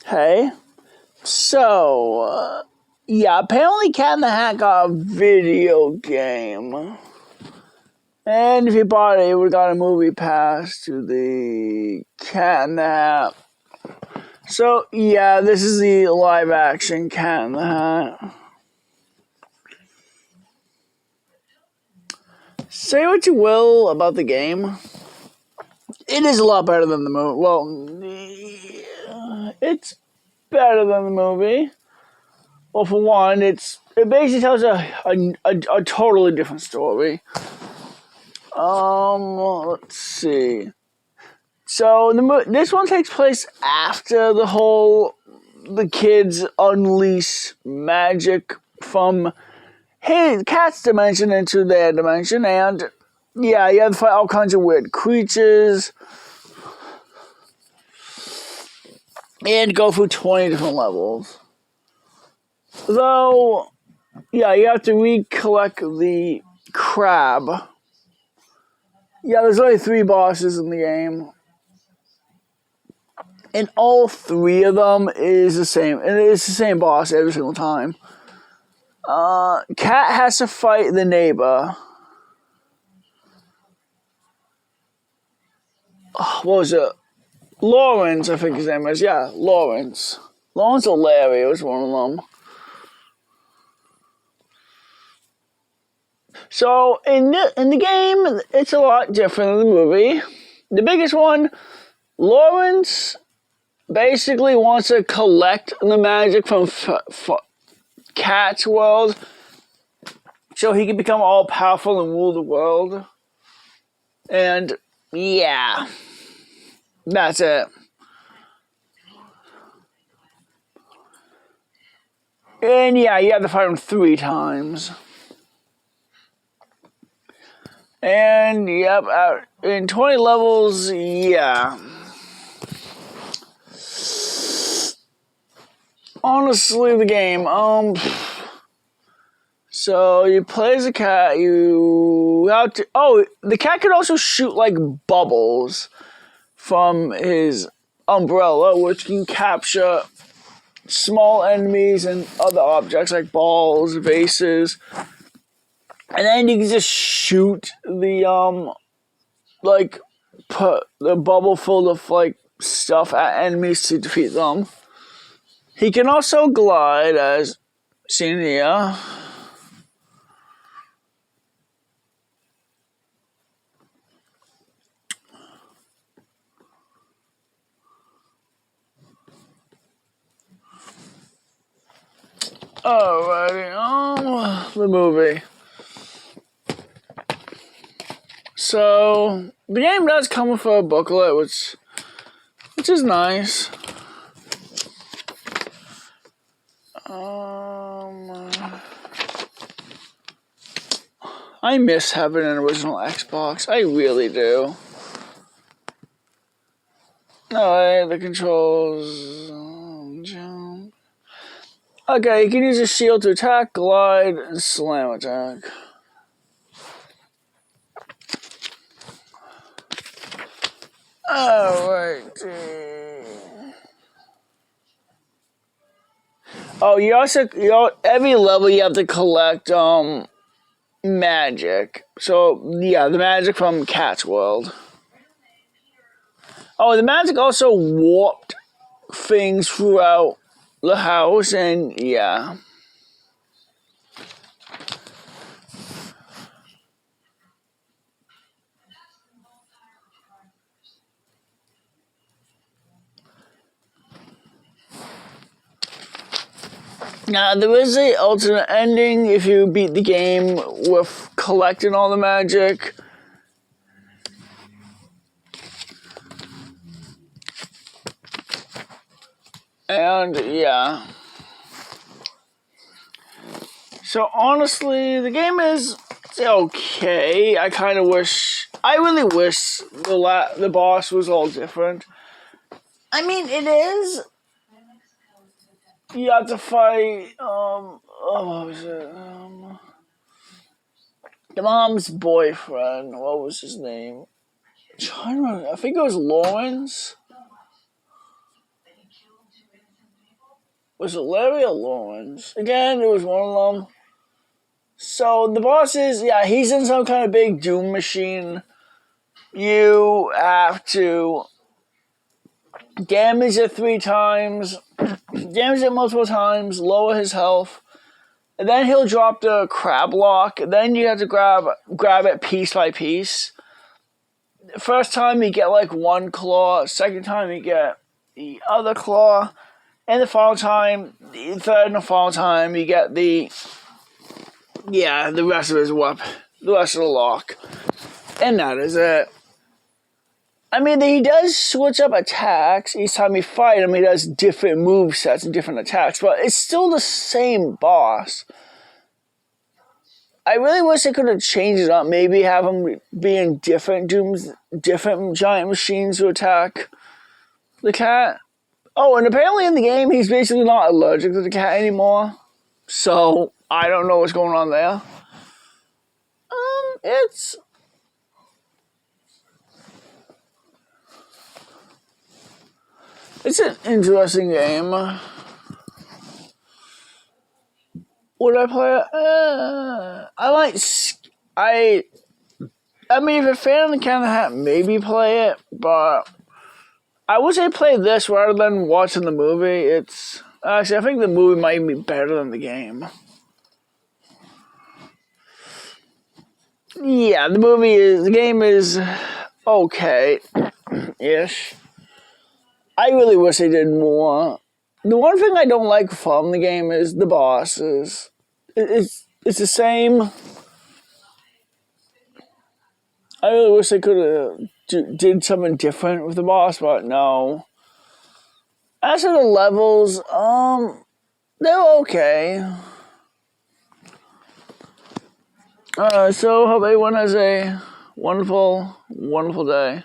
Hey, yeah, apparently Cat in the Hat got a video game. And if you bought it, you would have got a movie pass to the Cat in the Hat. So, yeah, this is the live action Cat in the Hat. Say what you will about the game. It is a lot better than the movie. Well, it's better than the movie. Well, for one, it basically tells a totally different story. Let's see. So this one takes place after the kids unleash magic from Cat's dimension into their dimension, and yeah, you have to fight all kinds of weird creatures and go through 20 different levels. Though, yeah, you have to recollect the crab. Yeah, there's only 3 bosses in the game. And all 3 of them is the same. And it's the same boss every single time. Cat has to fight the neighbor. What was it? Lawrence, I think his name is. Yeah, Lawrence. Lawrence or Larry was one of them. So, in the game, it's a lot different than the movie. The biggest one, Lawrence basically wants to collect the magic from Cat's world so he can become all powerful and rule the world. And yeah, that's it. And yeah, you have to fight him 3 times. And yep, in 20 levels, yeah. Honestly, the game, so you play as a cat, the cat can also shoot like bubbles from his umbrella, which can capture small enemies and other objects like balls, vases. And then you can just shoot the put the bubble full of like stuff at enemies to defeat them. He can also glide, as seen here. Alrighty, the movie. So the game does come with a booklet, which is nice. I miss having an original Xbox. I really do. Alright, the controls. Jump. Okay, you can use a shield to attack, glide, and slam attack. Alright. Oh, every level you have to collect magic. So yeah, the magic from Cat's World. Oh, the magic also warped things throughout the house, and yeah. Now, there is an alternate ending if you beat the game with collecting all the magic. And, yeah. So, honestly, the game is okay. I really wish the boss was all different. I mean, it is. You have to fight, what was it? The mom's boyfriend. What was his name? I think it was Lawrence. Was it Larry or Lawrence? Again, it was one of them. So the boss is, yeah, he's in some kind of big doom machine. You have to damage it 3 times, damage it multiple times, lower his health, and then he'll drop the crab lock. Then you have to grab it piece by piece. First time you get like 1 claw, second time you get the other claw, and the final time, the third and the final time, you get the rest of his weapon, the rest of the lock. And that is it. I mean, he does switch up attacks each time you fight him. He does different movesets and different attacks, but it's still the same boss. I really wish they could have changed it up. Maybe have him be in different giant machines to attack the cat. Oh, and apparently in the game, he's basically not allergic to the cat anymore. So, I don't know what's going on there. It's an interesting game. Would I play it? I mean, if you're a fan of the Cat in the Hat, maybe play it, but I would say play this rather than watching the movie. Actually, I think the movie might be better than the game. Yeah, the game is okay-ish. I really wish they did more. The one thing I don't like from the game is the bosses. It's the same. I really wish they could have did something different with the boss, but no. As for the levels, they're okay. So hope everyone has a wonderful, wonderful day.